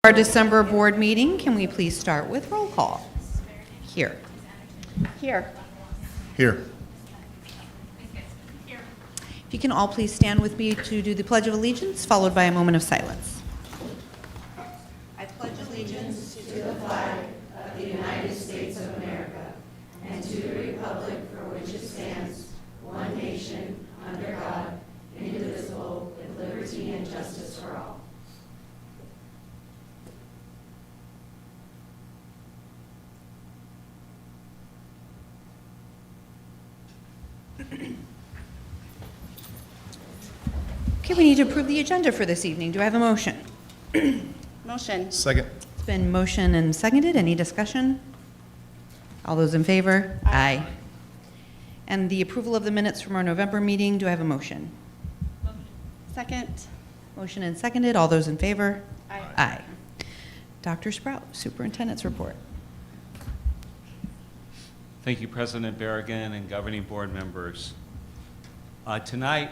Our December board meeting, can we please start with roll call? Here. Here. Here. If you can all please stand with me to do the Pledge of Allegiance, followed by a moment of silence. I pledge allegiance to the flag of the United States of America and to the republic for which it stands, one nation, under God, indivisible, with liberty and justice for all. Okay, we need to approve the agenda for this evening. Do I have a motion? Motion. Second. It's been motioned and seconded. Any discussion? All those in favor? Aye. And the approval of the minutes from our November meeting. Do I have a motion? Second. Motion and seconded. All those in favor? Aye. Aye. Dr. Sprout, Superintendent's report. Thank you, President Berrigan and governing board members. Tonight,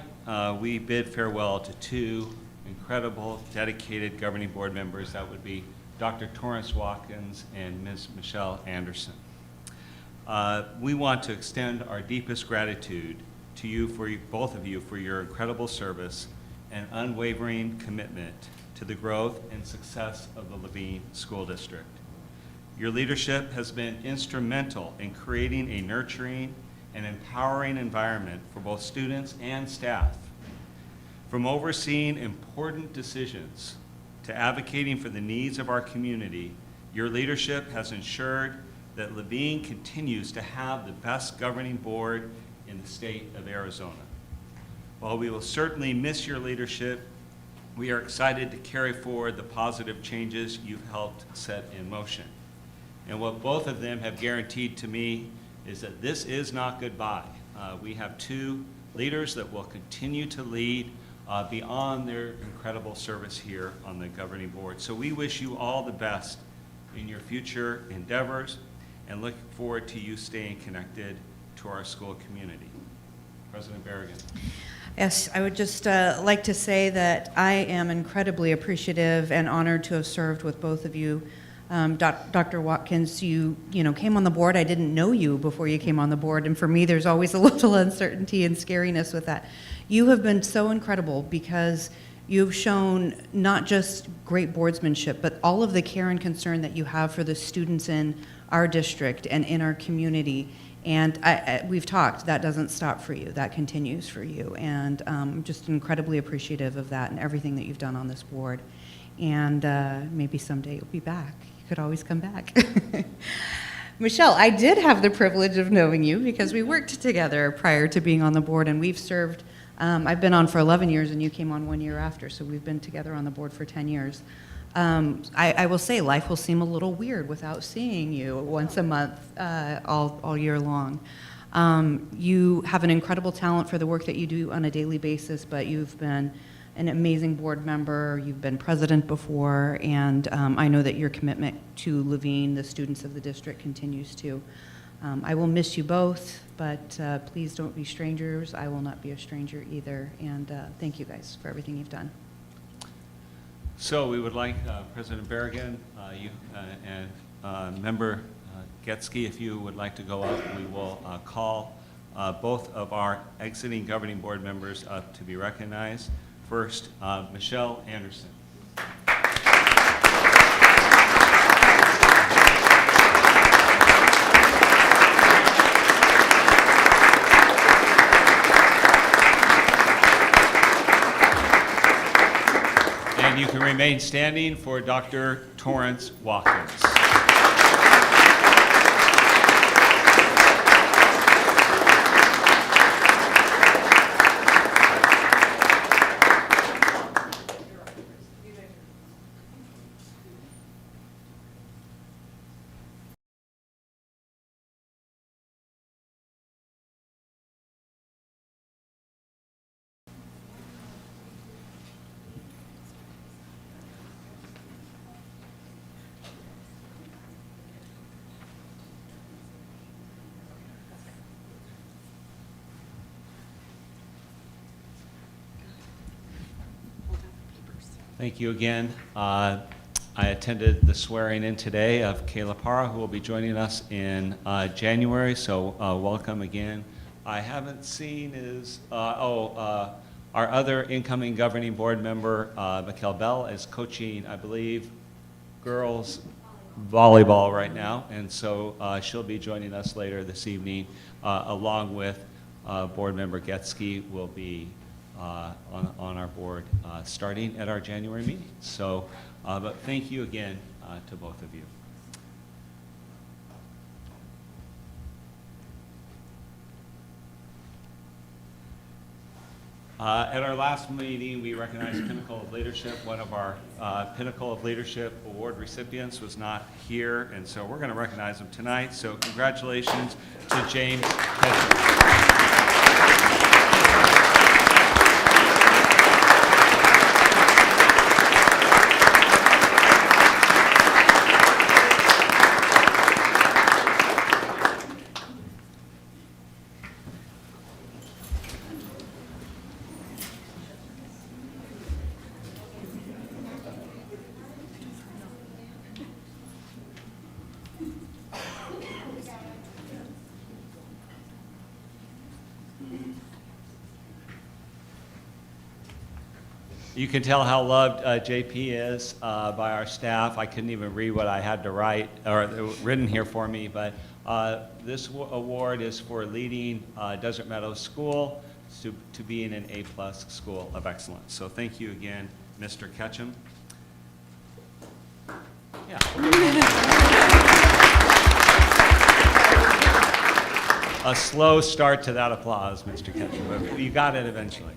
we bid farewell to two incredible, dedicated governing board members. That would be Dr. Torrance Watkins and Ms. Michelle Anderson. We want to extend our deepest gratitude to you, both of you, for your incredible service and unwavering commitment to the growth and success of the Levine School District. Your leadership has been instrumental in creating a nurturing and empowering environment for both students and staff. From overseeing important decisions to advocating for the needs of our community, your leadership has ensured that Levine continues to have the best governing board in the state of Arizona. While we will certainly miss your leadership, we are excited to carry forward the positive changes you've helped set in motion. And what both of them have guaranteed to me is that this is not goodbye. We have two leaders that will continue to lead beyond their incredible service here on the governing board. So we wish you all the best in your future endeavors and look forward to you staying connected to our school community. President Berrigan. Yes, I would just like to say that I am incredibly appreciative and honored to have served with both of you. Dr. Watkins, you came on the board. I didn't know you before you came on the board, and for me, there's always a little uncertainty and scariness with that. You have been so incredible because you've shown not just great boardsmanship, but all of the care and concern that you have for the students in our district and in our community. And we've talked, that doesn't stop for you, that continues for you. And I'm just incredibly appreciative of that and everything that you've done on this board. And maybe someday you'll be back. You could always come back. Michelle, I did have the privilege of knowing you because we worked together prior to being on the board, and we've served, I've been on for 11 years and you came on 1 year after, so we've been together on the board for 10 years. I will say life will seem a little weird without seeing you once a month all year long. You have an incredible talent for the work that you do on a daily basis, but you've been an amazing board member, you've been president before, and I know that your commitment to Levine, the students of the district, continues to. I will miss you both, but please don't be strangers. I will not be a stranger either, and thank you guys for everything you've done. So we would like President Berrigan, you and Member Getsky, if you would like to go up, we will call both of our exiting governing board members up to be recognized. First, Michelle Anderson. And you can remain standing for Dr. Torrance Watkins. Thank you again. I attended the swearing in today of Kayla Parra, who will be joining us in January, so welcome again. I haven't seen our other incoming governing board member, Mikkel Bell, is coaching, I believe, girls volleyball right now, and so she'll be joining us later this evening, along with board member Getsky will be on our board starting at our January meeting. So, but thank you again to both of you. At our last meeting, we recognized Pinnacle of Leadership. One of our Pinnacle of Leadership Award recipients was not here, and so we're going to recognize him tonight. So congratulations to James Ketchum. You can tell how loved JP is by our staff. I couldn't even read what I had to write or written here for me, but this award is for leading Desert Meadows School to being an A+ school of excellence. So thank you again, Mr. Ketchum. Yeah. A slow start to that applause, Mr. Ketchum, but you got it eventually.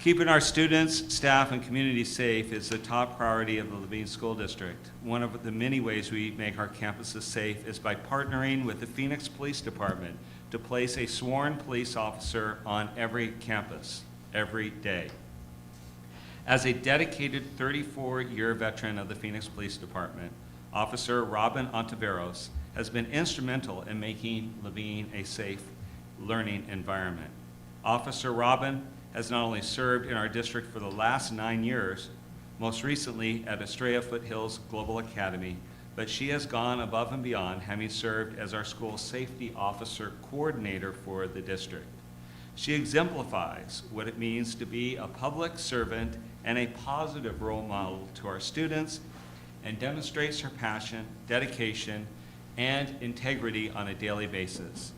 Keeping our students, staff, and community safe is the top priority of the Levine School District. One of the many ways we make our campuses safe is by partnering with the Phoenix Police Department to place a sworn police officer on every campus, every day. As a dedicated 34-year veteran of the Phoenix Police Department, Officer Robin Ontiveros has been instrumental in making Levine a safe learning environment. Officer Robin has not only served in our district for the last 9 years, most recently at Estrella Foothills Global Academy, but she has gone above and beyond, having served as our school safety officer coordinator for the district. She exemplifies what it means to be a public servant and a positive role model to our students, and demonstrates her passion, dedication, and integrity on a daily basis.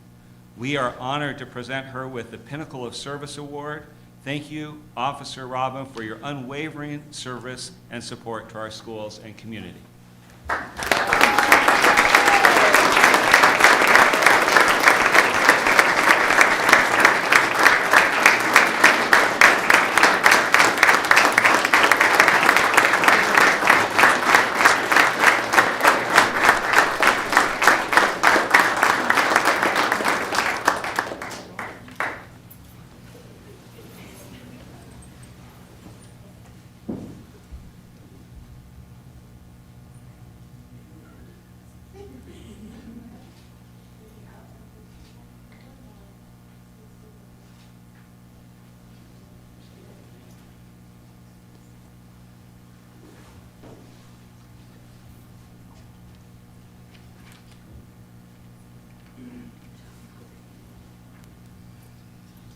We are honored to present her with the Pinnacle of Service Award. Thank you, Officer Robin, for your unwavering service and support to our schools and community.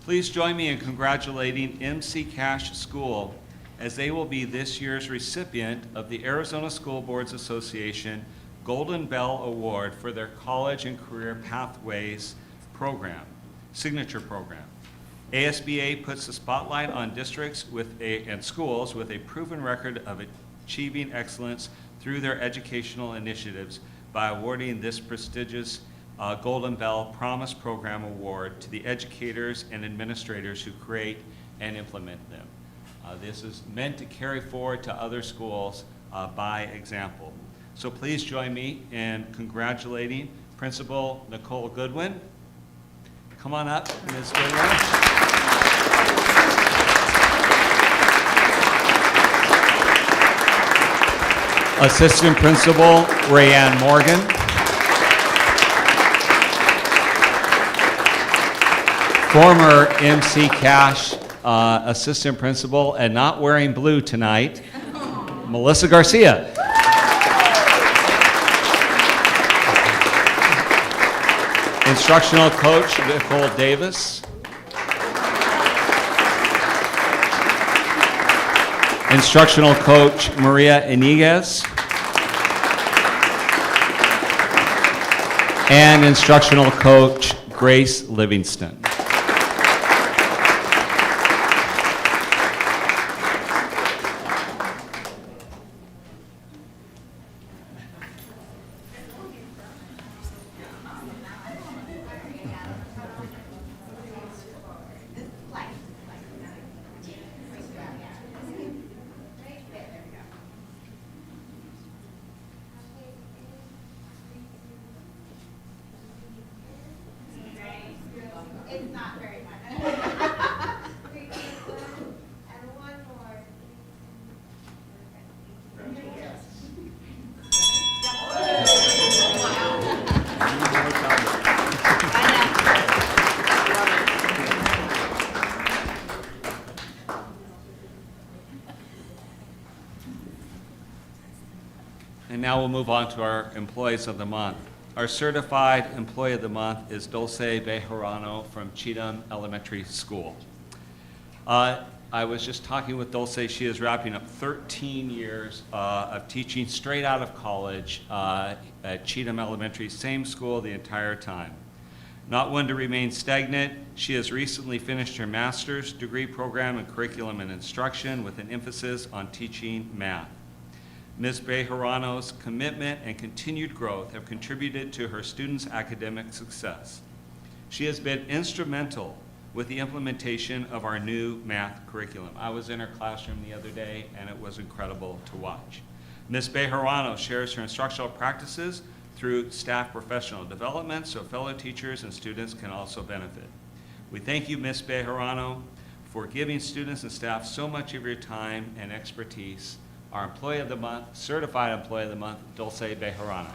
Please join me in congratulating MC Cash School, as they will be this year's recipient of the Arizona School Boards Association Golden Bell Award for their College and Career Pathways program, signature program. ASBA puts the spotlight on districts and schools with a proven record of achieving excellence through their educational initiatives by awarding this prestigious Golden Bell Promise Program Award to the educators and administrators who create and implement them. This is meant to carry forward to other schools by example. So please join me in congratulating Principal Nicole Goodwin. Come on up, Ms. Goodwin. Assistant Principal Rayanne Morgan. Former MC Cash Assistant Principal, and not wearing blue tonight, Melissa Garcia. Instructional coach, Nicole Davis. Instructional coach, Maria Iniguez. And instructional coach, Grace Livingston. It's not very much. And one more. And now we'll move on to our Employees of the Month. Our certified Employee of the Month is Dulce Bejarano from Cheatham Elementary School. I was just talking with Dulce. She is wrapping up 13 years of teaching straight out of college at Cheatham Elementary, same school the entire time. Not one to remain stagnant, she has recently finished her master's degree program in curriculum and instruction with an emphasis on teaching math. Ms. Bejarano's commitment and continued growth have contributed to her students' academic success. She has been instrumental with the implementation of our new math curriculum. I was in her classroom the other day, and it was incredible to watch. Ms. Bejarano shares her instructional practices through staff professional development so fellow teachers and students can also benefit. We thank you, Ms. Bejarano, for giving students and staff so much of your time and expertise. Our Employee of the Month, Certified Employee of the Month, Dulce Bejarano.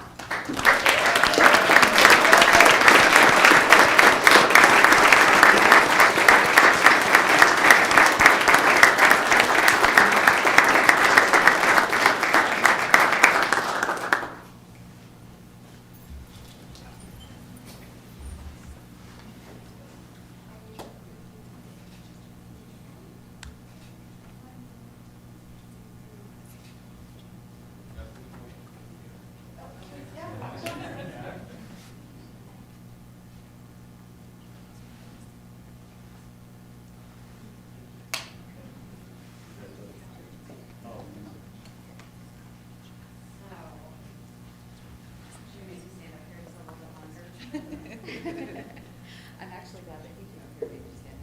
I'm actually glad that he came up here, maybe to stand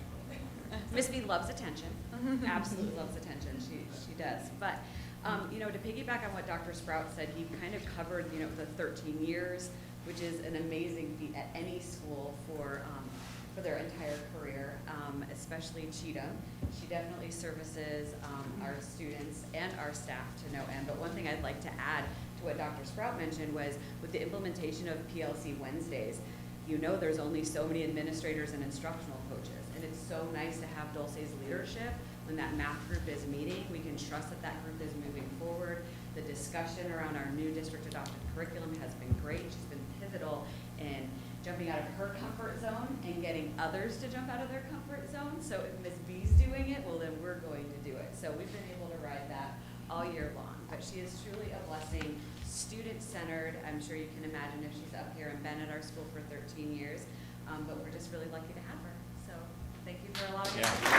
up. Miss B loves attention, absolutely loves attention, she does. But, you know, to piggyback on what Dr. Sprout said, he kind of covered, you know, the 13 years, which is an amazing feat at any school for their entire career, especially Cheatham. She definitely services our students and our staff to no end. But one thing I'd like to add to what Dr. Sprout mentioned was with the implementation of PLC Wednesdays, you know there's only so many administrators and instructional coaches, and it's so nice to have Dulce's leadership when that math group is meeting. We can trust that that group is moving forward. The discussion around our new district adopted curriculum has been great. She's been pivotal in jumping out of her comfort zone and getting others to jump out of their comfort zone. So if Ms. B's doing it, well then we're going to do it. So we've been able to ride that all year long. But she is truly a blessing, student-centered. I'm sure you can imagine if she's up here and been at our school for 13 years. But we're just really lucky to have her. So thank you for allowing us to do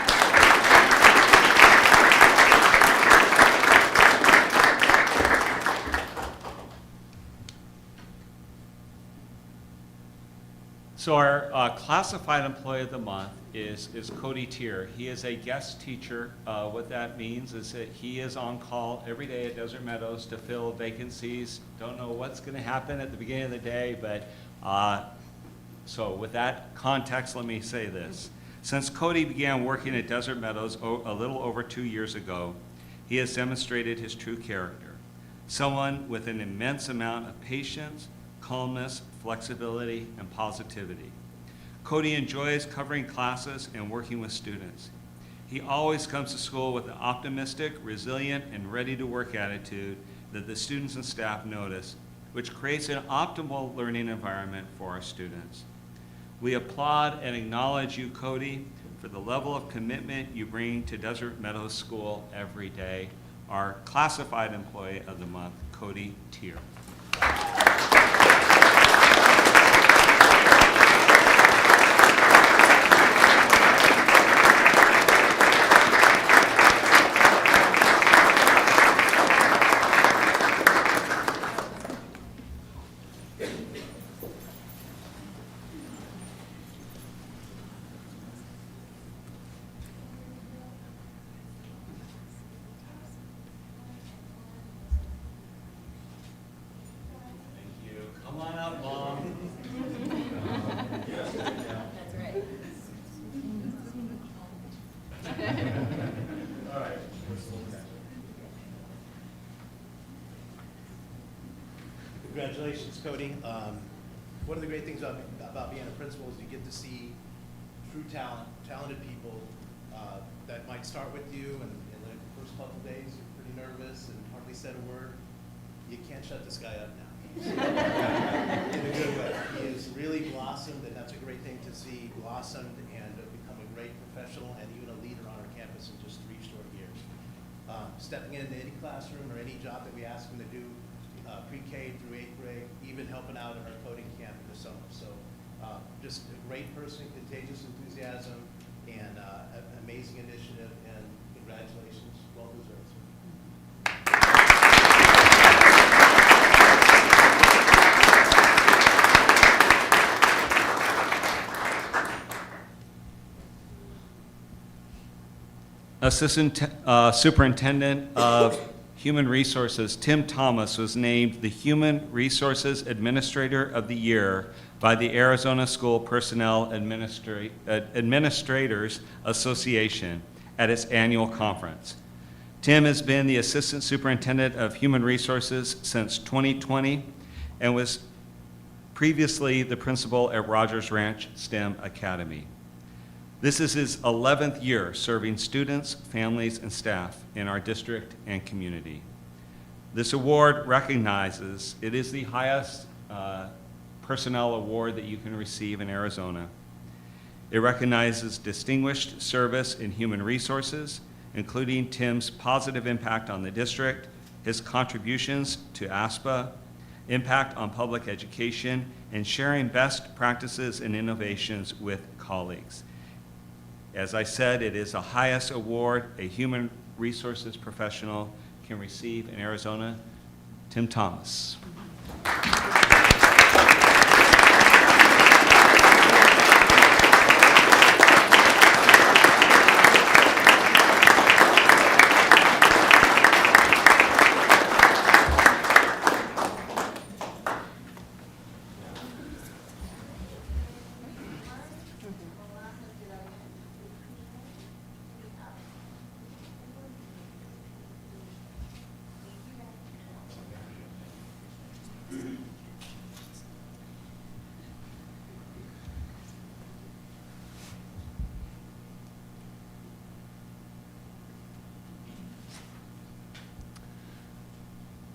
So our classified employee of the month is Cody Tier. He is a guest teacher. What that means is that he is on call every day at Desert Meadows to fill vacancies. Don't know what's going to happen at the beginning of the day, but so with that context, let me say this. Since Cody began working at Desert Meadows a little over 2 years ago, he has demonstrated his true character. Someone with an immense amount of patience, calmness, flexibility, and positivity. Cody enjoys covering classes and working with students. He always comes to school with an optimistic, resilient, and ready-to-work attitude that the students and staff notice, which creates an optimal learning environment for our students. We applaud and acknowledge you, Cody, for the level of commitment you bring to Desert Meadows School every day. Our classified employee of the month, Cody Tier. Thank you. Come on up, Mom. That's right. All right. Congratulations, Cody. One of the great things about being a principal is you get to see true talent, talented people that might start with you, and in the first couple of days, you're pretty nervous and hardly said a word. You can't shut this guy up now. In a good way. He has really blossomed, and that's a great thing to see, blossomed and become a great professional and even a leader on our campus in just 3 short years. Stepping into any classroom or any job that we ask him to do, pre-K through 8th grade, even helping out in our coding camp in the summer. So just a great person, contagious enthusiasm, and an amazing initiative, and congratulations, well deserved. Assistant Superintendent of Human Resources, Tim Thomas, was named the Human Resources Administrator of the Year by the Arizona School Personnel Administrators Association at its annual conference. Tim has been the Assistant Superintendent of Human Resources since 2020 and was previously the principal at Rogers Ranch STEM Academy. This is his 11th year serving students, families, and staff in our district and community. This award recognizes, it is the highest personnel award that you can receive in Arizona. It recognizes distinguished service in human resources, including Tim's positive impact on the district, his contributions to ASPA, impact on public education, and sharing best practices and innovations with colleagues. As I said, it is the highest award a human resources professional can receive in Arizona. Tim Thomas.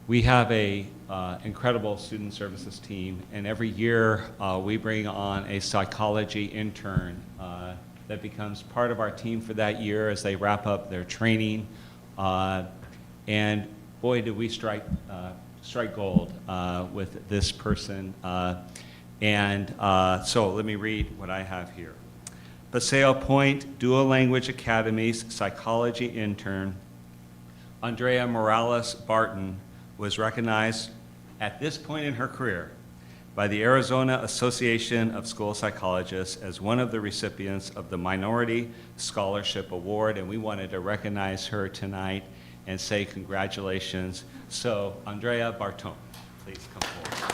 We have a incredible student services team, and every year we bring on a psychology intern that becomes part of our team for that year as they wrap up their training. And boy, did we strike gold with this person. So let me read what I have here. Paseo Point Dual Language Academy's psychology intern, Andrea Morales Barton, was recognized at this point in her career by the Arizona Association of School Psychologists as one of the recipients of the Minority Scholarship Award, and we wanted to recognize her tonight and say congratulations. So, Andrea Barton, please come forward.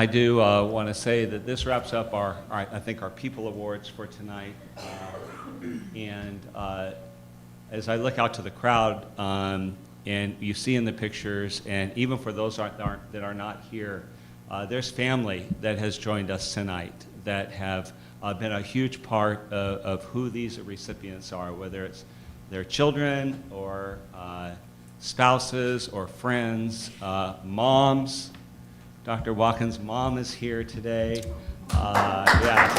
I do want to say that this wraps up I think, our People Awards for tonight. And as I look out to the crowd, and you see in the pictures, and even for those that are not here, there's family that has joined us tonight that have been a huge part of who these recipients are, whether it's their children or spouses or friends, moms. Dr. Watkins' mom is here today. Yes.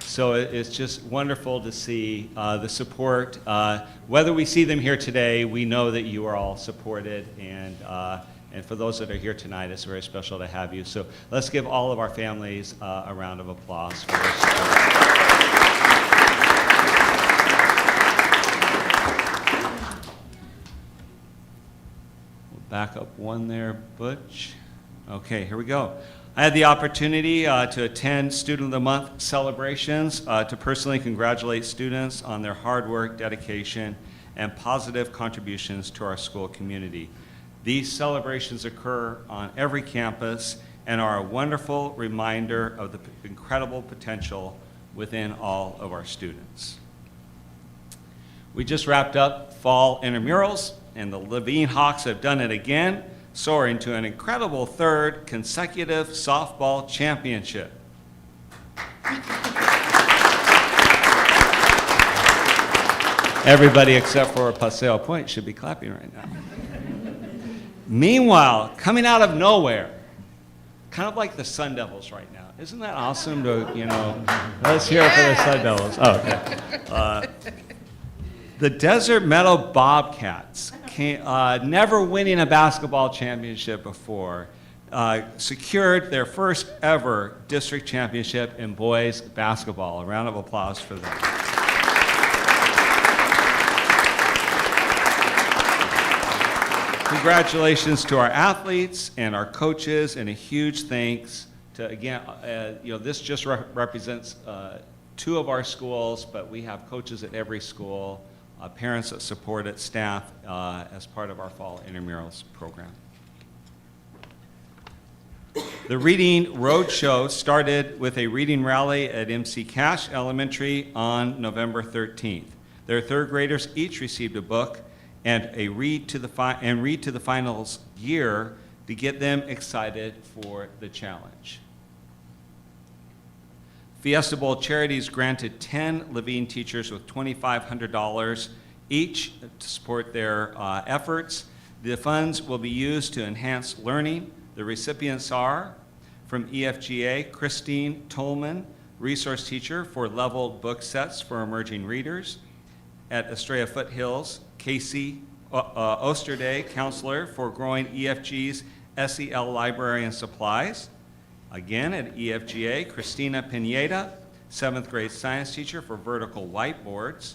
So it's just wonderful to see the support. Whether we see them here today, we know that you are all supported, and for those that are here tonight, it's very special to have you. So let's give all of our families a round of applause for their support. Back up one there, Butch. Okay, here we go. I had the opportunity to attend Student of the Month celebrations to personally congratulate students on their hard work, dedication, and positive contributions to our school community. These celebrations occur on every campus and are a wonderful reminder of the incredible potential within all of our students. We just wrapped up fall intramurals, and the Levine Hawks have done it again, soaring to an incredible third consecutive softball championship. Everybody except for Paseo Point should be clapping right now. Meanwhile, coming out of nowhere, kind of like the Sun Devils right now. Isn't that awesome to, let's hear it for the Sun Devils. Oh, okay. The Desert Meadow Bobcats, never winning a basketball championship before, secured their first ever district championship in boys basketball. A round of applause for them. Congratulations to our athletes and our coaches, and a huge thanks to, again, this just represents 2 of our schools, but we have coaches at every school, parents that support it, staff, as part of our fall intramurals program. The Reading Roadshow started with a reading rally at MC Cash Elementary on November 13th. Their third graders each received a book and read to the finals year to get them excited for the challenge. Fiesta Bowl Charities granted 10 Levine teachers with $2,500 each to support their efforts. The funds will be used to enhance learning. The recipients are from EFGA, Christine Tolman, resource teacher for leveled book sets for emerging readers. At Estrella Foothills, Casey Osterday, counselor for growing EFG's SEL library and supplies. Again, at EFGA, Christina Pineda, 7th grade science teacher for vertical whiteboards.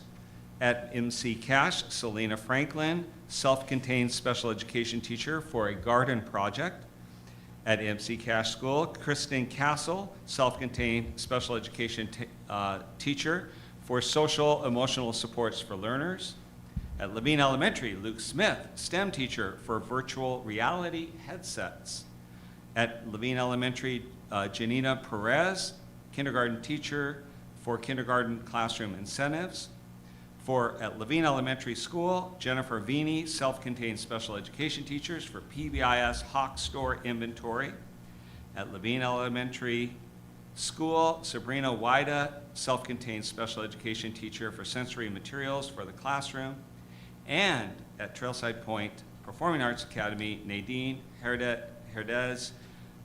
At MC Cash, Selena Franklin, self-contained special education teacher for a garden project. At MC Cash School, Kristen Castle, self-contained special education teacher for social emotional supports for learners. At Levine Elementary, Luke Smith, STEM teacher for virtual reality headsets. At Levine Elementary, Janina Perez, kindergarten teacher for kindergarten classroom incentives. At Levine Elementary School, Jennifer Vini, self-contained special education teachers for PBIS Hawk Store inventory. At Levine Elementary School, Sabrina Wida, self-contained special education teacher for sensory materials for the classroom. And at Trailside Point Performing Arts Academy, Nadine Herdez,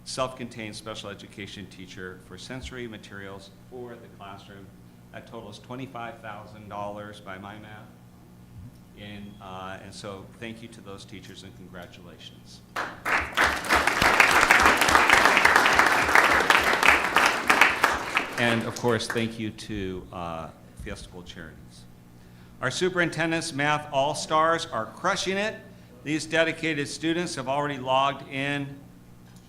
self-contained special education teacher for sensory materials for the classroom. That totals $25,000 by my math. And so thank you to those teachers and congratulations. And of course, thank you to Fiesta Bowl Charities. Our superintendent's math all-stars are crushing it. These dedicated students have already logged in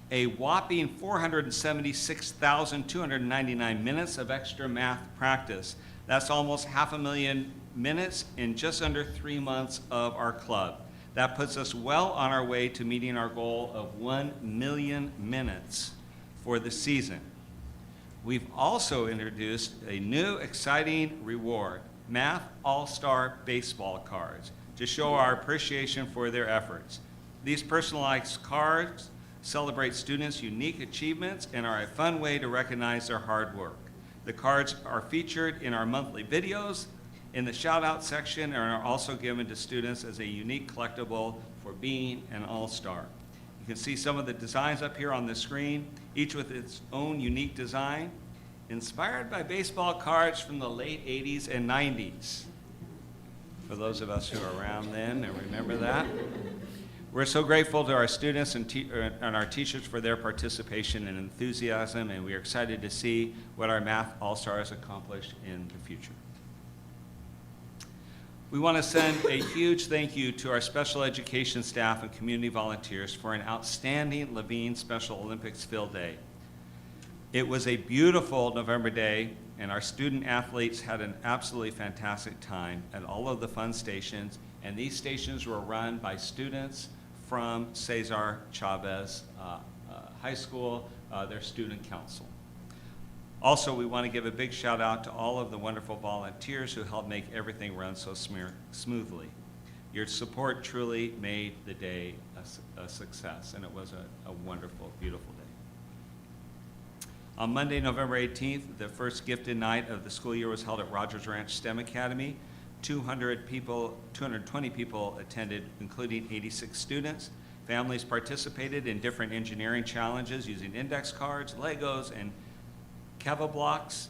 a whopping 476,299 minutes of extra math practice. That's almost 500,000 minutes in just under 3 months of our club. That puts us well on our way to meeting our goal of 1 million minutes for the season. We've also introduced a new exciting reward, Math All-Star Baseball cards, to show our appreciation for their efforts. These personalized cards celebrate students' unique achievements and are a fun way to recognize their hard work. The cards are featured in our monthly videos in the shout-out section and are also given to students as a unique collectible for being an all-star. You can see some of the designs up here on the screen, each with its own unique design, inspired by baseball cards from the late 80s and 90s. For those of us who are around then and remember that. We're so grateful to our students and our teachers for their participation and enthusiasm, and we are excited to see what our Math All-Stars accomplish in the future. We want to send a huge thank you to our special education staff and community volunteers for an outstanding Levine Special Olympics field day. It was a beautiful November day, and our student athletes had an absolutely fantastic time at all of the fun stations, and these stations were run by students from Cesar Chavez High School, their student council. Also, we want to give a big shout out to all of the wonderful volunteers who helped make everything run so smoothly. Your support truly made the day a success, and it was a wonderful, beautiful day. On Monday, November 18th, the first gifted night of the school year was held at Rogers Ranch STEM Academy. 220 people attended, including 86 students. Families participated in different engineering challenges using index cards, Legos, and Keva blocks.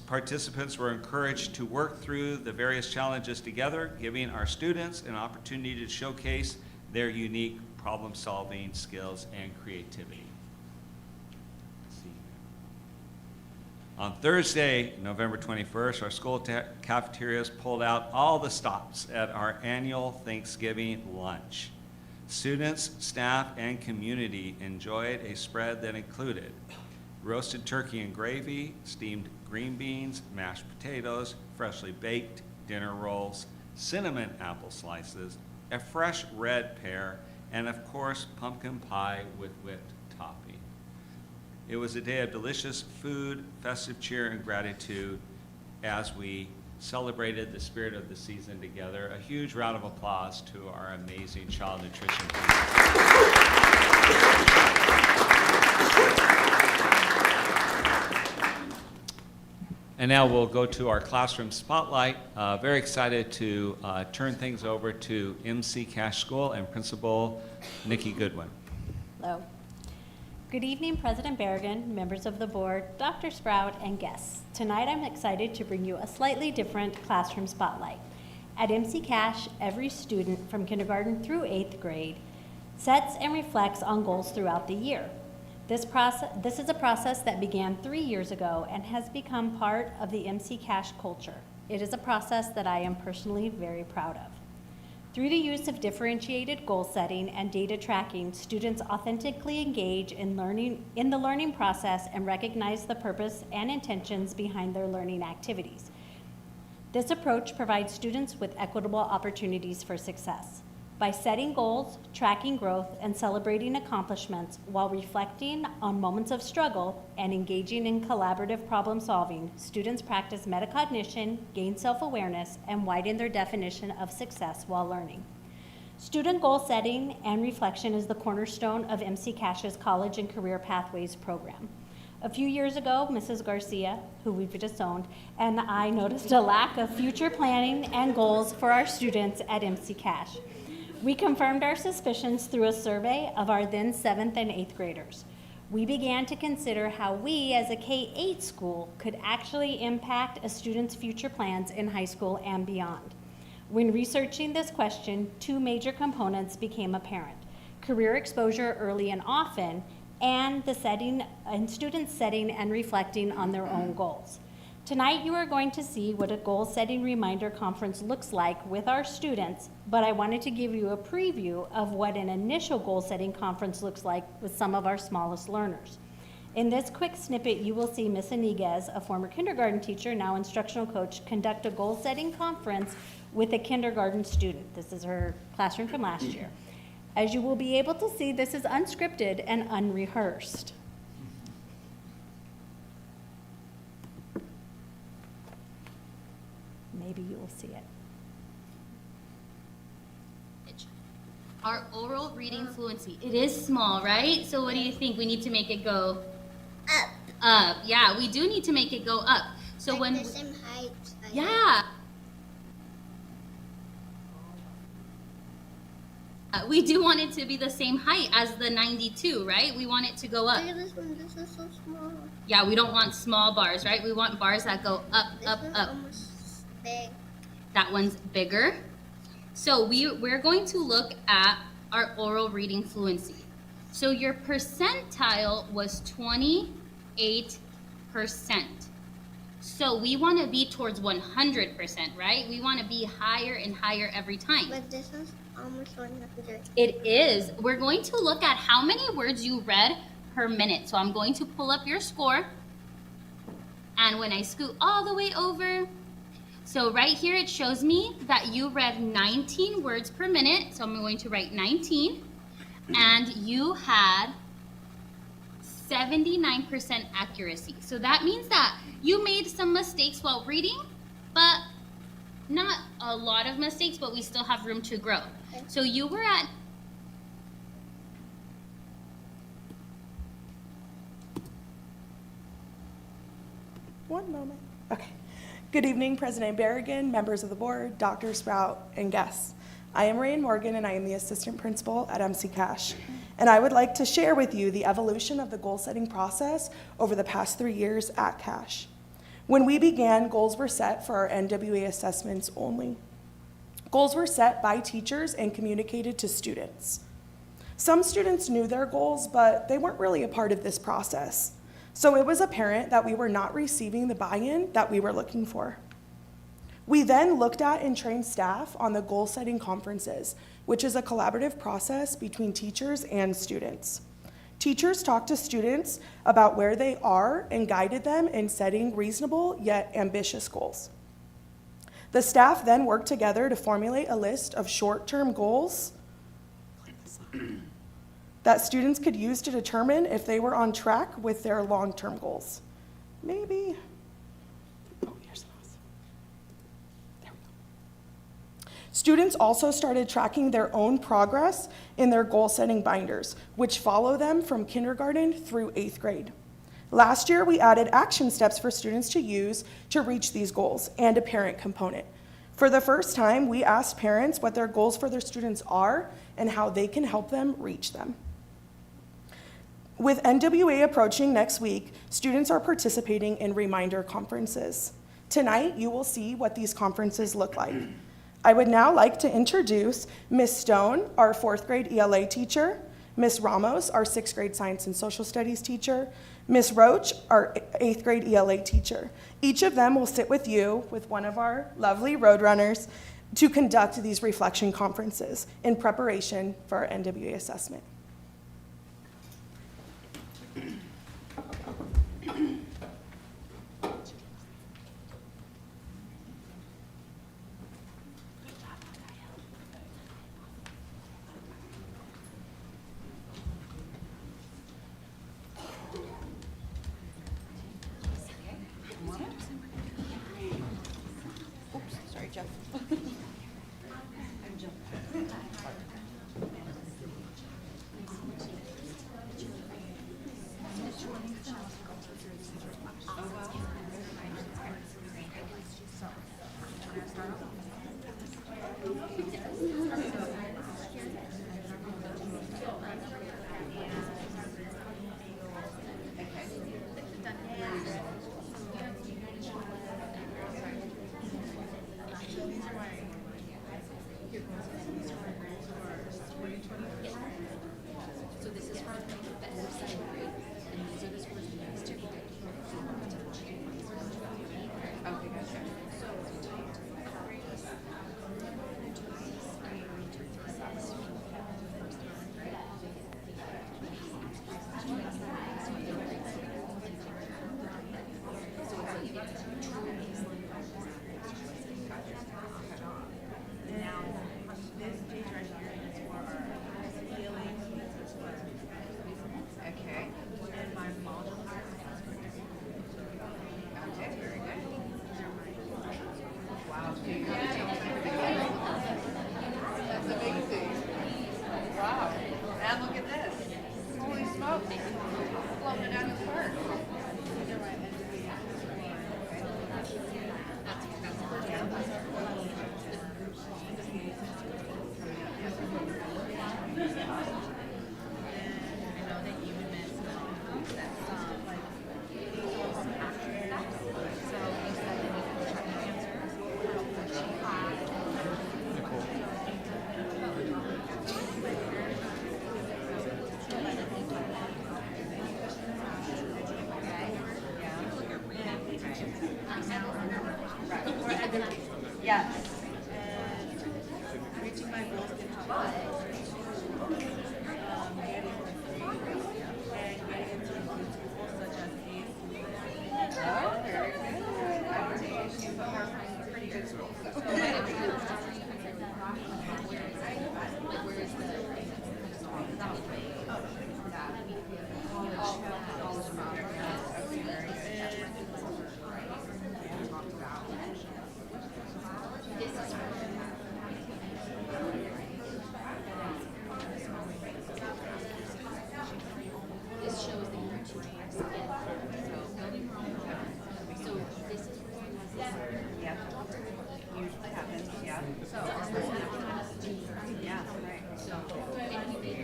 Participants were encouraged to work through the various challenges together, giving our students an opportunity to showcase their unique problem-solving skills and creativity. On Thursday, November 21st, our school cafeterias pulled out all the stops at our annual Thanksgiving lunch. Students, staff, and community enjoyed a spread that included roasted turkey and gravy, steamed green beans, mashed potatoes, freshly baked dinner rolls, cinnamon apple slices, a fresh red pear, and of course, pumpkin pie with whipped topping. It was a day of delicious food, festive cheer, and gratitude as we celebrated the spirit of the season together. A huge round of applause to our amazing child nutrition team. And now we'll go to our classroom spotlight. Very excited to turn things over to MC Cash School and Principal Nikki Goodwin. Hello. Good evening, President Berrigan, members of the board, Dr. Sprout, and guests. Tonight I'm excited to bring you a slightly different classroom spotlight. At MC Cash, every student from kindergarten through 8th grade sets and reflects on goals throughout the year. This is a process that began 3 years ago and has become part of the MC Cash culture. It is a process that I am personally very proud of. Through the use of differentiated goal setting and data tracking, students authentically engage in the learning process and recognize the purpose and intentions behind their learning activities. This approach provides students with equitable opportunities for success. By setting goals, tracking growth, and celebrating accomplishments while reflecting on moments of struggle and engaging in collaborative problem solving, students practice metacognition, gain self-awareness, and widen their definition of success while learning. Student goal setting and reflection is the cornerstone of MC Cash's College and Career Pathways program. A few years ago, Mrs. Garcia, who we've disowned, and I noticed a lack of future planning and goals for our students at MC Cash. We confirmed our suspicions through a survey of our then 7th and 8th graders. We began to consider how we, as a K-8 school, could actually impact a student's future plans in high school and beyond. When researching this question, 2 major components became apparent: career exposure early and often, and students setting and reflecting on their own goals. Tonight, you are going to see what a goal-setting reminder conference looks like with our students, but I wanted to give you a preview of what an initial goal-setting conference looks like with some of our smallest learners. In this quick snippet, you will see Ms. Iniguez, a former kindergarten teacher, now instructional coach, conduct a goal-setting conference with a kindergarten student. This is her classroom from last year. As you will be able to see, this is unscripted and unrehearsed. Maybe you will see it. Our oral reading fluency. It is small, right? So what do you think? We need to make it go Up. up. Yeah, we do need to make it go up. So Like when the same height. yeah. We do want it to be the same height as the 92, right? We want it to go up. Look at this one. This is so small. Yeah, we don't want small bars, right? We want bars that go up, This up, one's up. almost big. That one's bigger. So we're going to look at our oral reading fluency. So your percentile was 28%. So we want to be towards 100%, right? We want to be higher and higher every time. But this one's almost 100. It is. We're going to look at how many words you read per minute. So I'm going to pull up your score. And when I scoot all the way over, so right here it shows me that you read 19 words per minute. So I'm going to write 19. And you had 79% accuracy. So that means that you made some mistakes while reading, but not a lot of mistakes, but we still have room to grow. So you were at One moment. Okay. Good evening, President Berrigan, members of the board, Dr. Sprout, and guests. I am Rain Morgan, and I am the assistant principal at MC Cash. And I would like to share with you the evolution of the goal-setting process over the past 3 years at Cash. When we began, goals were set for our NWA assessments only. Goals were set by teachers and communicated to students. Some students knew their goals, but they weren't really a part of this process. So it was apparent that we were not receiving the buy-in that we were looking for. We then looked at and trained staff on the goal-setting conferences, which is a collaborative process between teachers and students. Teachers talked to students about where they are and guided them in setting reasonable yet ambitious goals. The staff then worked together to formulate a list of short-term goals that students could use to determine if they were on track with their long-term goals. Maybe, oh, here's the mouse. There we go. Students also started tracking their own progress in their goal-setting binders, which follow them from kindergarten through 8th grade. Last year, we added action steps for students to use to reach these goals and a parent component. For the first time, we asked parents what their goals for their students are and how they can help them reach them. With NWA approaching next week, students are participating in reminder conferences. Tonight, you will see what these conferences look like. I would now like to introduce Ms. Stone, our 4th grade ELA teacher, Ms. Ramos, our 6th grade science and social studies teacher, Ms. Roach, our 8th grade ELA teacher. Each of them will sit with you, with one of our lovely Roadrunners, to conduct these reflection conferences in preparation for our NWA assessment. Sorry, Jeff. And look at this. Holy smokes. Floating it down the park. Yes. Reaching my goals in public. Getting into good schools such as these. Oh, very good. She's a pretty good school. This shows that you're two types of it. So building your own home. So this is where you Yep. Usually happens, yeah. So Yeah, right. so and you made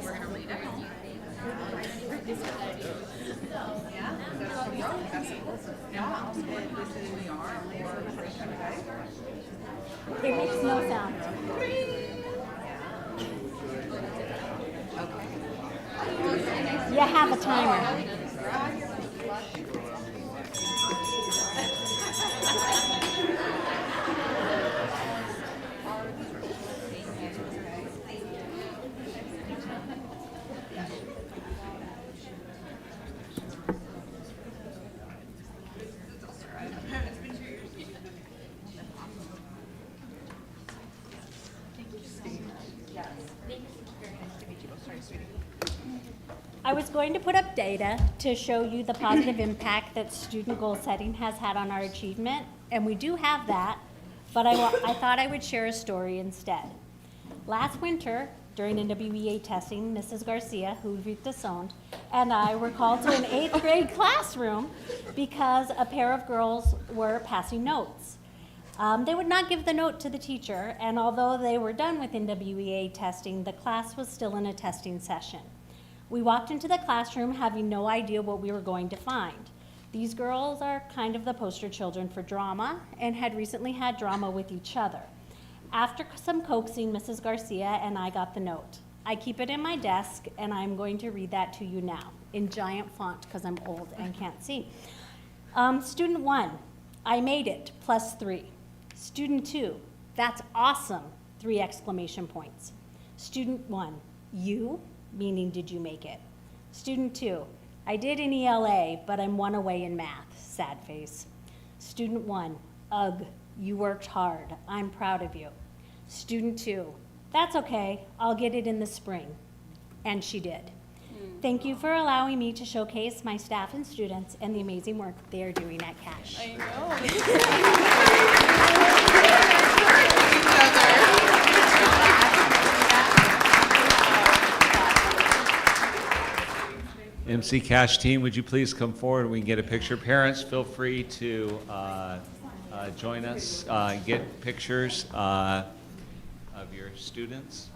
We're gonna read it. Yeah. Yeah. This is we are. It makes no sound. You have a timer. I was going to put up data to show you the positive impact that student goal setting has had on our achievement, and we do have that, but I thought I would share a story instead. Last winter, during NWEA testing, Mrs. Garcia, who we've disowned, and I were called to an 8th grade classroom because a pair of girls were passing notes. They would not give the note to the teacher, and although they were done with NWEA testing, the class was still in a testing session. We walked into the classroom having no idea what we were going to find. These girls are kind of the poster children for drama and had recently had drama with each other. After some coaxing, Mrs. Garcia and I got the note. I keep it in my desk, and I'm going to read that to you now in giant font because I'm old and can't see. Student 1, I made it, +3. Student 2, that's awesome, 3 exclamation points. Student 1, you, meaning did you make it? Student 2, I did in ELA, but I'm 1 away in math, sad face. Student 1, ugh, you worked hard, I'm proud of you. Student 2, that's okay, I'll get it in the spring. And she did. Thank you for allowing me to showcase my staff and students and the amazing work they are doing at CASH. MC Cash team, would you please come forward? We can get a picture. Parents, feel free to join us, get pictures of your students.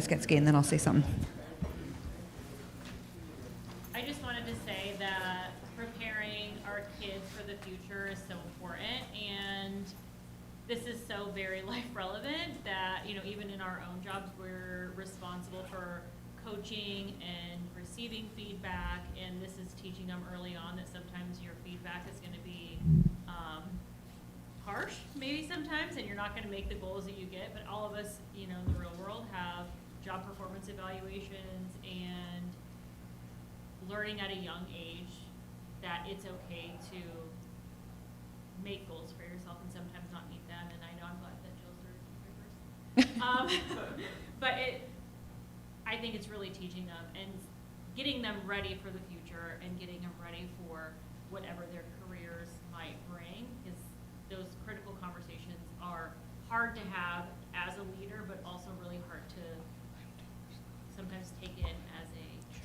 Sketsky, and then I'll say something. I just wanted to say that preparing our kids for the future is so important, and this is so very life relevant that, you know, even in our own jobs, we're responsible for coaching and receiving feedback, and this is teaching them early on that sometimes your feedback is gonna be, harsh, maybe sometimes, and you're not gonna make the goals that you get, but all of us, you know, in the real world have job performance evaluations and learning at a young age that it's okay to make goals for yourself and sometimes not meet them, and I know I'm glad that Jill's first. But I think it's really teaching them and getting them ready for the future and getting them ready for whatever their careers might bring, because those critical conversations are hard to have as a leader, but also really hard to sometimes take in as a you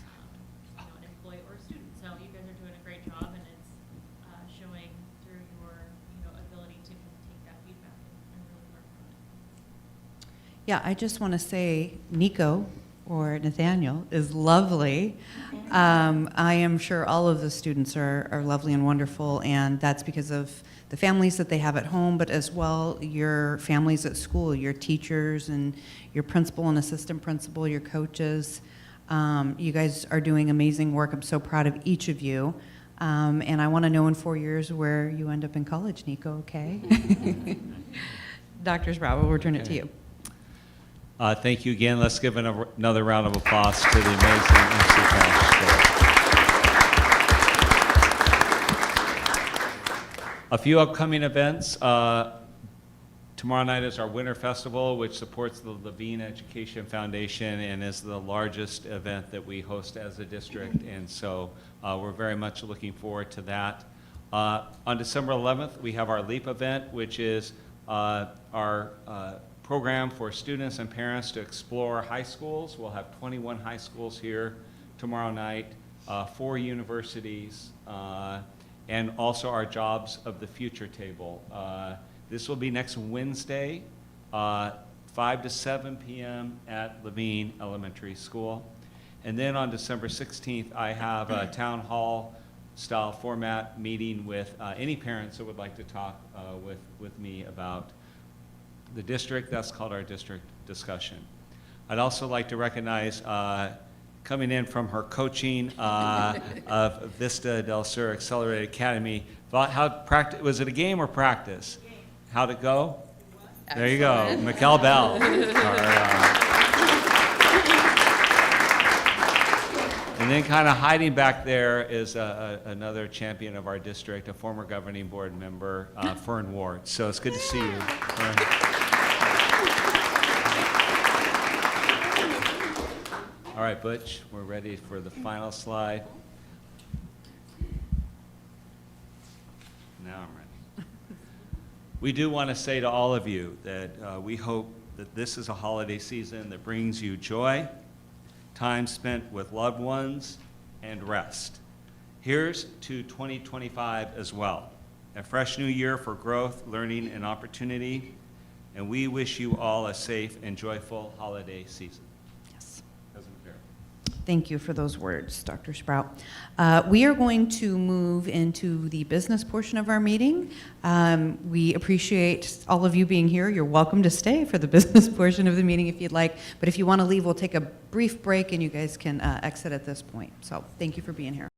know, an employee or a student. So you guys are doing a great job, and it's showing through your ability to kind of take that feedback and really learn from it. Yeah, I just want to say Nico, or Nathaniel, is lovely. I am sure all of the students are lovely and wonderful, and that's because of the families that they have at home, but as well your families at school, your teachers and your principal and assistant principal, your coaches. You guys are doing amazing work. I'm so proud of each of you. And I want to know in 4 years where you end up in college, Nico, okay? Dr. Sprout, we'll return it to you. Thank you again. Let's give another round of applause to the amazing MC Cash. A few upcoming events. Tomorrow night is our Winter Festival, which supports the Levine Education Foundation and is the largest event that we host as a district. And so we're very much looking forward to that. On December 11th, we have our LEAP event, which is our program for students and parents to explore high schools. We'll have 21 high schools here tomorrow night, 4 universities, and also our Jobs of the Future table. This will be next Wednesday, 5 to 7 p.m. at Levine Elementary School. And then on December 16th, I have a town hall style format meeting with any parents that would like to talk with me about the district. That's called our district discussion. I'd also like to recognize coming in from her coaching of Vista del Sur Accelerated Academy. Was it a game or practice? Game. How'd it go? Excellent. There you go, Mikkel Bell. And then kind of hiding back there is another champion of our district, a former governing board member, Fern Ward. So it's good to see you. All right, Butch, we're ready for the final slide. Now I'm ready. We do want to say to all of you that we hope that this is a holiday season that brings you joy, time spent with loved ones, and rest. Here's to 2025 as well. A fresh new year for growth, learning, and opportunity. And we wish you all a safe and joyful holiday season. Yes. President Barrett. Thank you for those words, Dr. Sprout. We are going to move into the business portion of our meeting. We appreciate all of you being here. You're welcome to stay for the business portion of the meeting if you'd like. But if you want to leave, we'll take a brief break and you guys can exit at this point. So thank you for being here.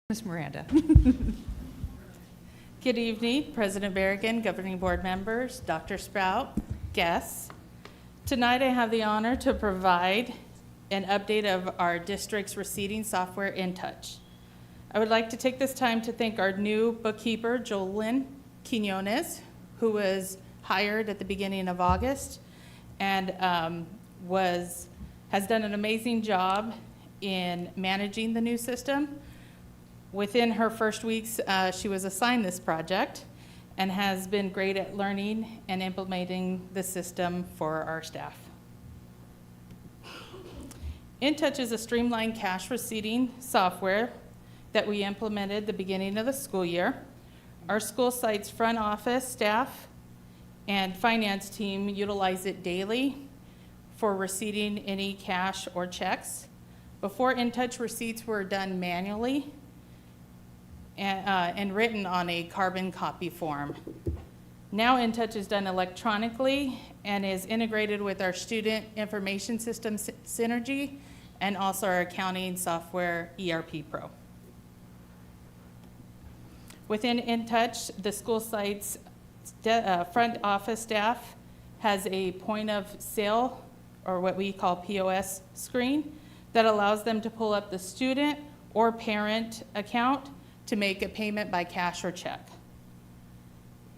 Ms. Miranda. Good evening, President Berrigan, governing board members, Dr. Sprout, guests. Tonight I have the honor to provide an update of our district's receipting software, InTouch. I would like to take this time to thank our new bookkeeper, Jolyn Quinones, who was hired at the beginning of August and has done an amazing job in managing the new system. Within her first weeks, she was assigned this project and has been great at learning and implementing the system for our staff. InTouch is a streamlined cash receipting software that we implemented the beginning of the school year. Our school site's front office staff and finance team utilize it daily for receipting any cash or checks. Before InTouch, receipts were done manually and written on a carbon copy form. Now InTouch is done electronically and is integrated with our student information system Synergy and also our accounting software ERP Pro. Within InTouch, the school site's front office staff has a point of sale, or what we call POS screen, that allows them to pull up the student or parent account to make a payment by cash or check.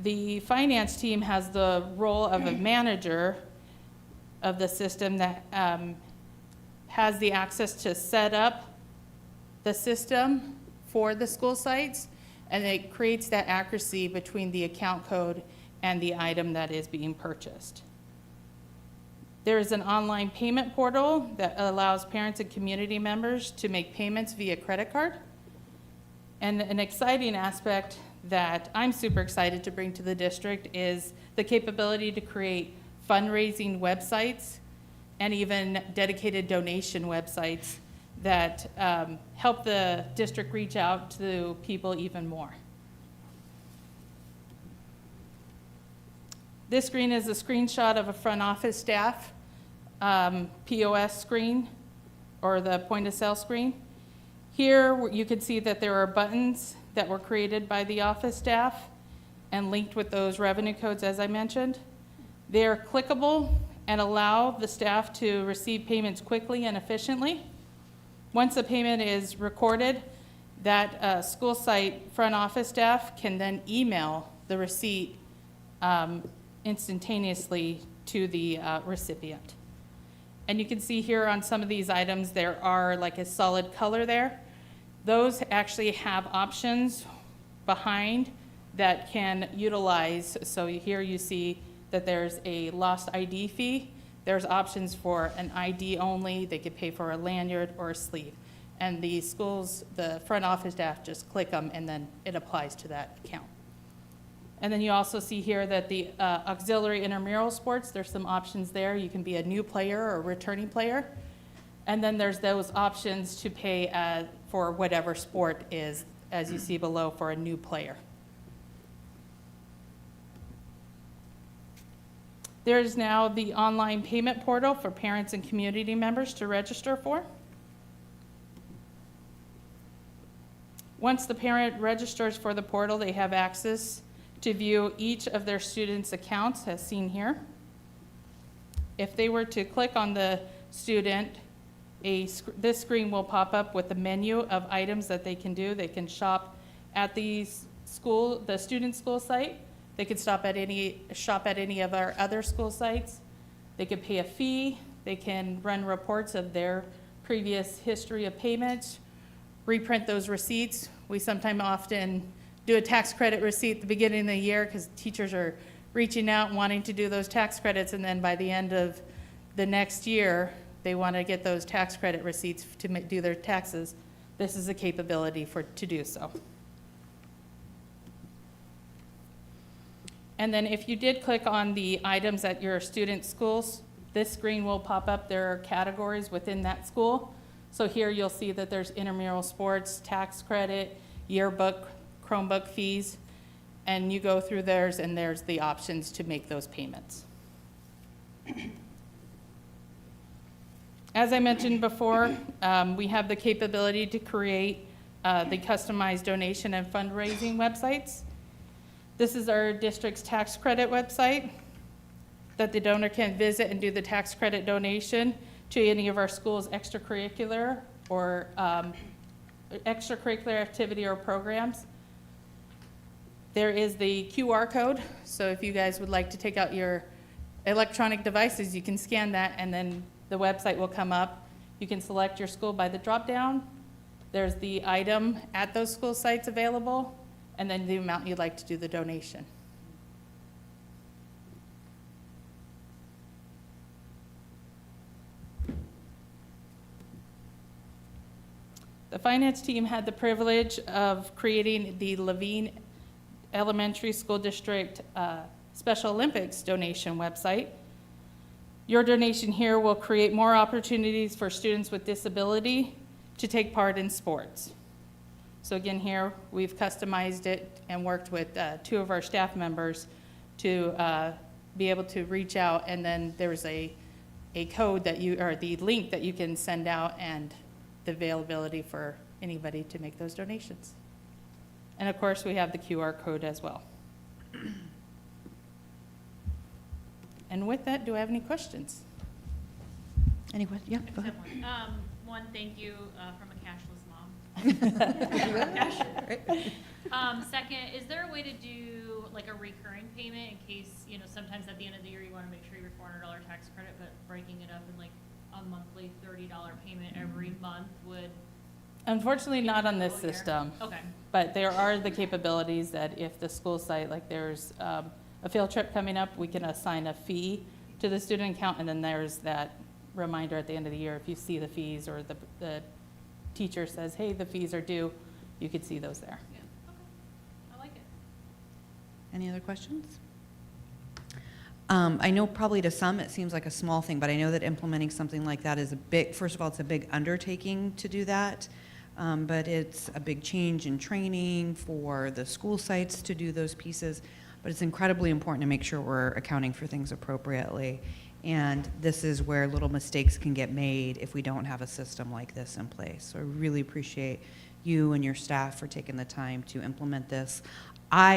The finance team has the role of a manager of the system that has the access to set up the system for the school sites, and it creates that accuracy between the account code and the item that is being purchased. There is an online payment portal that allows parents and community members to make payments via credit card. And an exciting aspect that I'm super excited to bring to the district is the capability to create fundraising websites and even dedicated donation websites that help the district reach out to people even more. This screen is a screenshot of a front office staff POS screen, or the point of sale screen. Here you can see that there are buttons that were created by the office staff and linked with those revenue codes, as I mentioned. They're clickable and allow the staff to receive payments quickly and efficiently. Once a payment is recorded, that school site front office staff can then email the receipt instantaneously to the recipient. And you can see here on some of these items, there are like a solid color there. Those actually have options behind that can utilize. So here you see that there's a lost ID fee. There's options for an ID only. They could pay for a lanyard or a sleeve. And the schools, the front office staff just click them and then it applies to that account. And then you also see here that the auxiliary intramural sports, there's some options there. You can be a new player or a returning player. And then there's those options to pay for whatever sport is, as you see below, for a new player. There's now the online payment portal for parents and community members to register for. Once the parent registers for the portal, they have access to view each of their students' accounts, as seen here. If they were to click on the student, this screen will pop up with a menu of items that they can do. They can shop at the student school site. They could shop at any of our other school sites. They could pay a fee. They can run reports of their previous history of payments, reprint those receipts. We sometimes often do a tax credit receipt at the beginning of the year because teachers are reaching out and wanting to do those tax credits, and then by the end of the next year, they want to get those tax credit receipts to do their taxes. This is a capability to do so. And then if you did click on the items at your student schools, this screen will pop up. There are categories within that school. So here you'll see that there's intramural sports, tax credit, yearbook, Chromebook fees, and you go through theirs and there's the options to make those payments. As I mentioned before, we have the capability to create the customized donation and fundraising websites. This is our district's tax credit website that the donor can visit and do the tax credit donation to any of our schools' extracurricular or extracurricular activity or programs. There is the QR code, so if you guys would like to take out your electronic devices, you can scan that and then the website will come up. You can select your school by the drop-down. There's the item at those school sites available, and then the amount you'd like to do the donation. The finance team had the privilege of creating the Levine Elementary School District Special Olympics donation website. Your donation here will create more opportunities for students with disability to take part in sports. So again, here we've customized it and worked with 2 of our staff members to be able to reach out, and then there's a code that you, or the link that you can send out, and the availability for anybody to make those donations. And of course, we have the QR code as well. And with that, do I have any questions? Any questions? Yeah, go ahead. One, thank you from a cashless mom. Second, is there a way to do like a recurring payment in case, you know, sometimes at the end of the year you want to make sure your $400 tax credit, but breaking it up in like a monthly $30 payment every month would? Unfortunately, not on this Oh, here. system. Okay. But there are the capabilities that if the school site, like there's a field trip coming up, we can assign a fee to the student account, and then there's that reminder at the end of the year, if you see the fees or the teacher says, hey, the fees are due, you could see those there. Yeah. Okay. I like it. Any other questions? I know probably to some it seems like a small thing, but I know that implementing something like that is a big, first of all, it's a big undertaking to do that, but it's a big change in training for the school sites to do those pieces, but it's incredibly important to make sure we're accounting for things appropriately. And this is where little mistakes can get made if we don't have a system like this in place. So I really appreciate you and your staff for taking the time to implement this.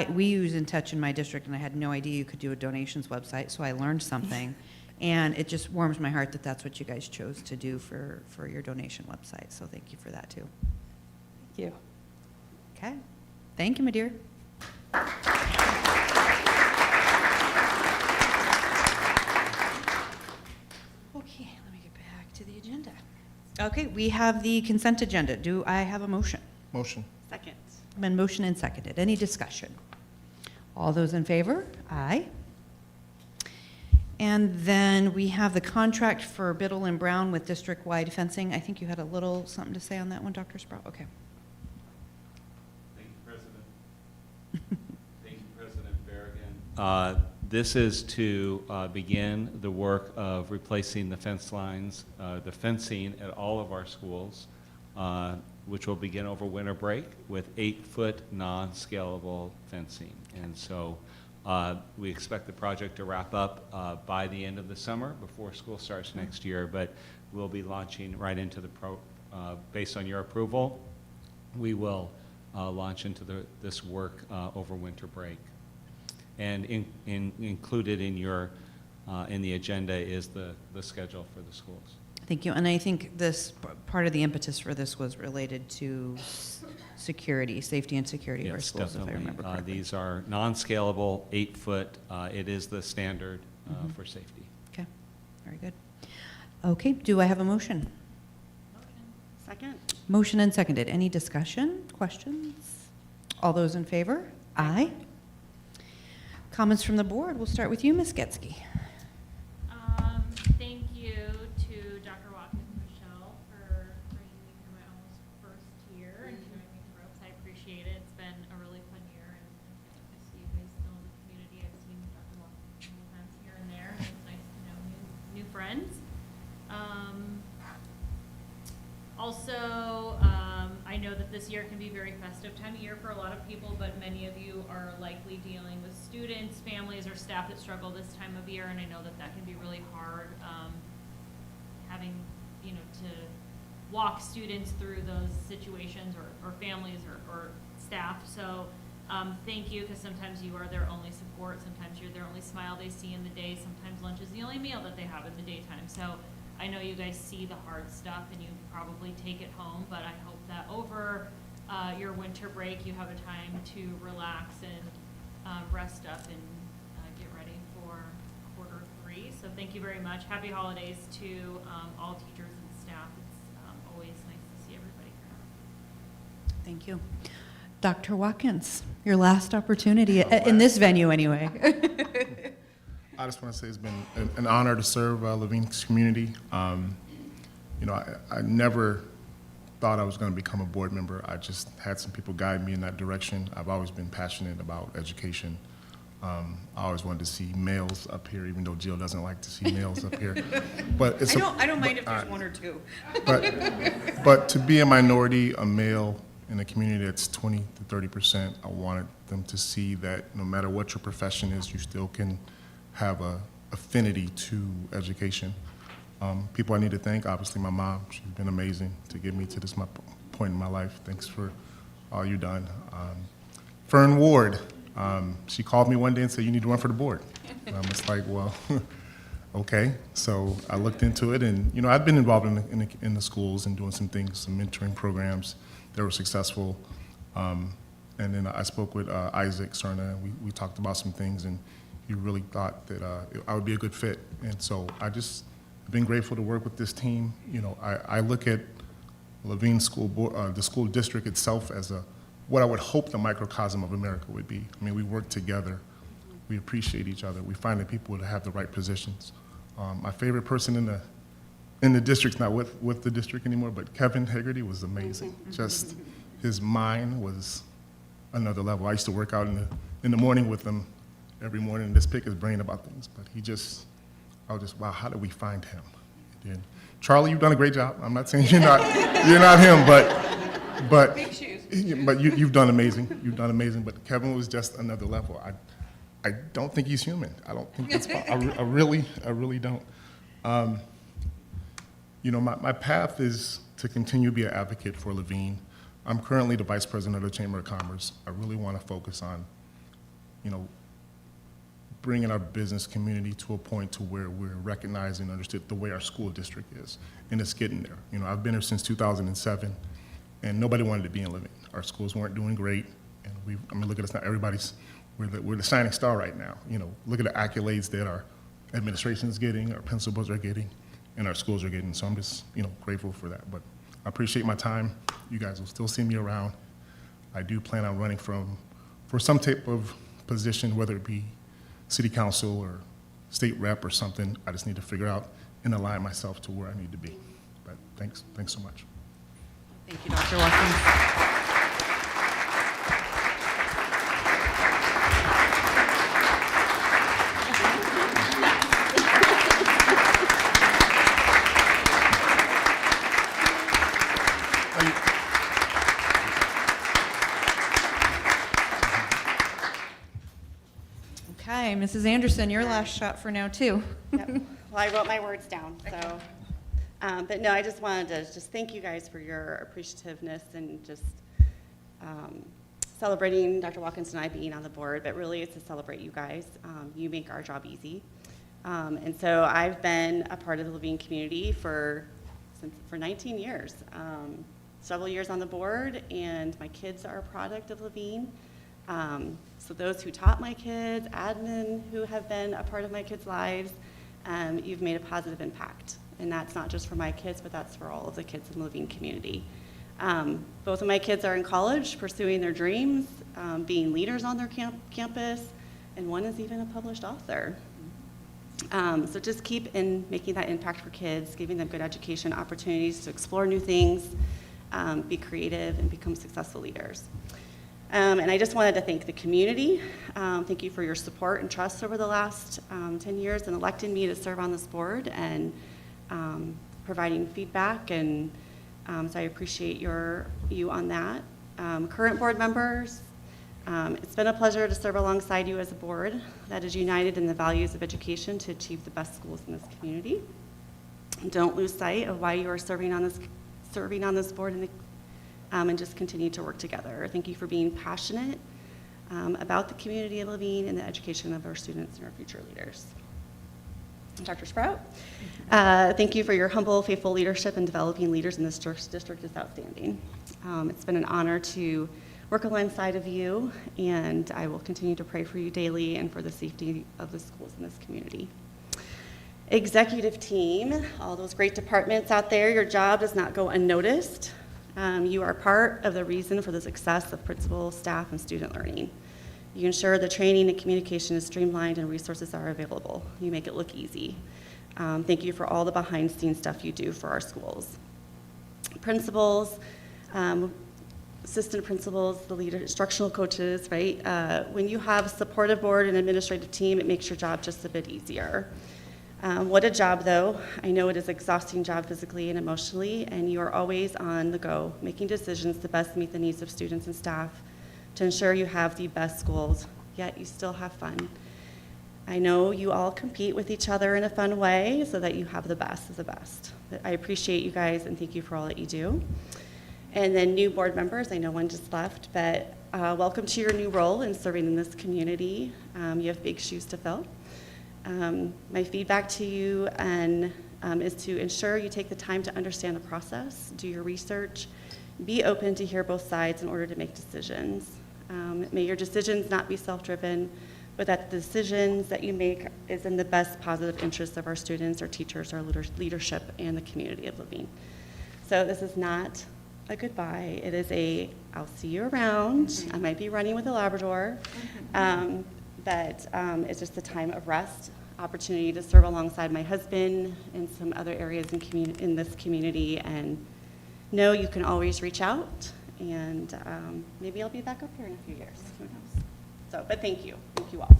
We use In Touch in my district, and I had no idea you could do a donations website, so I learned something. And it just warms my heart that that's what you guys chose to do for your donation website. So thank you for that, too. Thank you. Okay. Thank you, my dear. Okay, let me get back to the agenda. Okay, we have the consent agenda. Do I have a motion? Motion. Second. Been motioned and seconded. Any discussion? All those in favor? Aye. And then we have the contract for Biddle and Brown with district-wide fencing. I think you had a little something to say on that one, Dr. Sprout? Okay. Thank you, President. Thank you, President Berrigan. This is to begin the work of replacing the fence lines, the fencing at all of our schools, which will begin over winter break with 8-foot non-scalable fencing. And so we expect the project to wrap up by the end of the summer before school starts next year, but we'll be launching right into the based on your approval, we will launch into this work over winter break. And included in your in the agenda is the schedule for the schools. Thank you. And I think this part of the impetus for this was related to security, safety and security of our Yes, schools, if I definitely. remember correctly. These are non-scalable, 8-foot. It is the standard for safety. Okay, very good. Okay, do I have a motion? Second. Motion and seconded. Any discussion, questions? All those in favor? Aye. Comments from the board. We'll start with you, Ms. Getzky. Thank you to Dr. Watkins and Michelle for bringing me through my almost first year and showing me the ropes. I appreciate it. It's been a really fun year, and I see you guys still in the community. I've seen Dr. Watkins a couple times here and there, and it's nice to know new friends. Also, I know that this year can be a very festive time of year for a lot of people, but many of you are likely dealing with students, families, or staff that struggle this time of year, and I know that that can be really hard, having, you know, to walk students through those situations, or families, or staff. So thank you, because sometimes you are their only support, sometimes you're their only smile they see in the day, sometimes lunch is the only meal that they have in the daytime. So I know you guys see the hard stuff and you probably take it home, but I hope that over your winter break you have a time to relax and rest up and get ready for quarter 3. So thank you very much. Happy holidays to all teachers and staff. It's always nice to see everybody here. Thank you. Dr. Watkins, your last opportunity, in this venue anyway. I just want to say it's been an honor to serve Levine's community. You know, I never thought I was going to become a board member. I just had some people guide me in that direction. I've always been passionate about education. I always wanted to see males up here, even though Jill doesn't like to see males up here. But it's I don't mind if there's one or two. But to be a minority, a male in a community that's 20 to 30%, I wanted them to see that no matter what your profession is, you still can have a affinity to education. People I need to thank, obviously my mom. She's been amazing to get me to this point in my life. Thanks for all you've done. Fern Ward, she called me one day and said, you need to run for the board. And I'm just like, well, okay. So I looked into it, and you know, I've been involved in the schools and doing some things, some mentoring programs that were successful. And then I spoke with Isaac Cerna, and we talked about some things, and he really thought that I would be a good fit. And so I've been grateful to work with this team. You know, I look at Levine School Board, the school district itself, as what I would hope the microcosm of America would be. I mean, we work together, we appreciate each other, we find the people that have the right positions. My favorite person in the district's not with the district anymore, but Kevin Hegarty was amazing. Just his mind was another level. I used to work out in the morning with him every morning and just pick his brain about things. But I was just, wow, how did we find him? And Charlie, you've done a great job. I'm not saying you're not him, but Big shoes. But you've done amazing. You've done amazing. But Kevin was just another level. I don't think he's human. I don't think that's possible. I really don't. You know, my path is to continue to be an advocate for Levine. I'm currently the vice president of the Chamber of Commerce. I really want to focus on, you know, bringing our business community to a point to where we're recognizing and understood the way our school district is, and it's getting there. You know, I've been here since 2007, and nobody wanted to be in Levine. Our schools weren't doing great, and I mean, look at us now. We're the shining star right now. You know, look at the accolades that our administration is getting, our principals are getting, and our schools are getting. So I'm just, you know, grateful for that. But I appreciate my time. You guys will still see me around. I do plan on running for some type of position, whether it be city council or state rep or something. I just need to figure out and align myself to where I need to be. But thanks so much. Thank you, Dr. Watkins. Okay, Mrs. Anderson, your last shot for now, too. Yep. Well, I wrote my words down, so. But no, I just wanted to just thank you guys for your appreciativeness and just celebrating Dr. Watkins and I being on the board, but really it's to celebrate you guys. You make our job easy. And so I've been a part of the Levine community for 19 years. Several years on the board, and my kids are a product of Levine. So those who taught my kids, admin who have been a part of my kids' lives, you've made a positive impact. And that's not just for my kids, but that's for all of the kids in the Levine community. Both of my kids are in college, pursuing their dreams, being leaders on their campus, and one is even a published author. So just keep making that impact for kids, giving them good education opportunities to explore new things, be creative, and become successful leaders. And I just wanted to thank the community. Thank you for your support and trust over the last 10 years in electing me to serve on this board and providing feedback. And so I appreciate you on that. Current board members, it's been a pleasure to serve alongside you as a board that is united in the values of education to achieve the best schools in this community. Don't lose sight of why you are serving on this serving on this board and just continue to work together. Thank you for being passionate about the community of Levine and the education of our students and our future leaders. Dr. Sprout, thank you for your humble, faithful leadership in developing leaders in this district is outstanding. It's been an honor to work alongside of you, and I will continue to pray for you daily and for the safety of the schools in this community. Executive team, all those great departments out there, your job does not go unnoticed. You are part of the reason for the success of principal, staff, and student learning. You ensure the training and communication is streamlined and resources are available. You make it look easy. Thank you for all the behind-the-scenes stuff you do for our schools. Principals, assistant principals, the leader, instructional coaches, right? When you have a supportive board and administrative team, it makes your job just a bit easier. What a job, though. I know it is an exhausting job physically and emotionally, and you are always on the go, making decisions to best meet the needs of students and staff to ensure you have the best schools, yet you still have fun. I know you all compete with each other in a fun way so that you have the best of the best. I appreciate you guys and thank you for all that you do. And then new board members, I know one just left, but welcome to your new role in serving in this community. You have big shoes to fill. My feedback to you is to ensure you take the time to understand the process, do your research, be open to hear both sides in order to make decisions. May your decisions not be self-driven, but that the decisions that you make is in the best positive interest of our students, our teachers, our leadership, and the community of Levine. So this is not a goodbye. It is a, I'll see you around. I might be running with a Labrador, but it's just a time of rest, opportunity to serve alongside my husband in some other areas in this community, and know you can always reach out, and maybe I'll be back up here in a few years. Who knows? So, but thank you. Thank you all.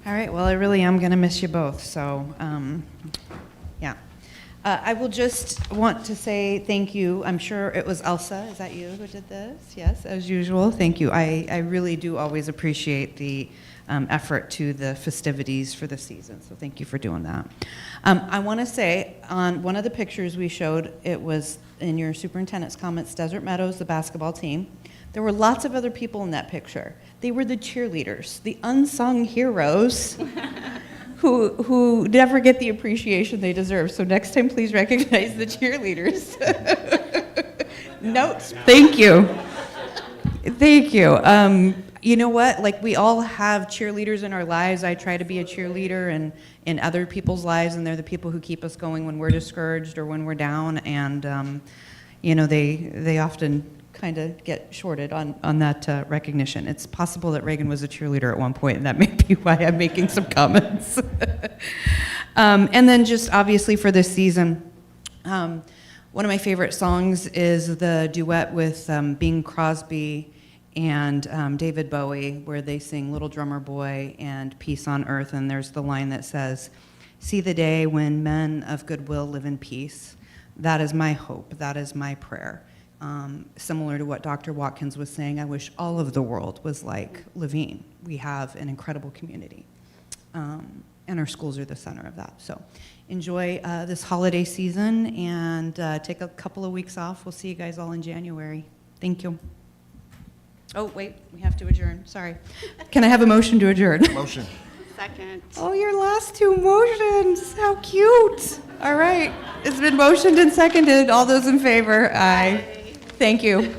All right, well, I really am going to miss you both, so yeah. I will just want to say thank you. I'm sure it was Elsa, is that you who did this? Yes, as usual, thank you. I really do always appreciate the effort to the festivities for the season, so thank you for doing that. I want to say, on one of the pictures we showed, it was in your superintendent's comments, Desert Meadows, the basketball team. There were lots of other people in that picture. They were the cheerleaders, the unsung heroes who never get the appreciation they deserve. So next time, please recognize the cheerleaders. Notes, thank you. Thank you. You know what? Like, we all have cheerleaders in our lives. I try to be a cheerleader in other people's lives, and they're the people who keep us going when we're discouraged or when we're down. And you know, they often kind of get shorted on that recognition. It's possible that Reagan was a cheerleader at one point, and that may be why I'm making some comments. And then just obviously for this season, one of my favorite songs is the duet with Bing Crosby and David Bowie, where they sing Little Drummer Boy and Peace on Earth, and there's the line that says, "See the day when men of goodwill live in peace. That is my hope, that is my prayer." Similar to what Dr. Watkins was saying, I wish all of the world was like Levine. We have an incredible community, and our schools are the center of that. So enjoy this holiday season, and take a couple of weeks off. We'll see you guys all in January. Thank you. Oh, wait, we have to adjourn. Sorry. Can I have a motion to adjourn? Motion. Second. Oh, your last two motions. How cute. All right. It's been motioned and seconded. All those in favor? Aye. Thank you.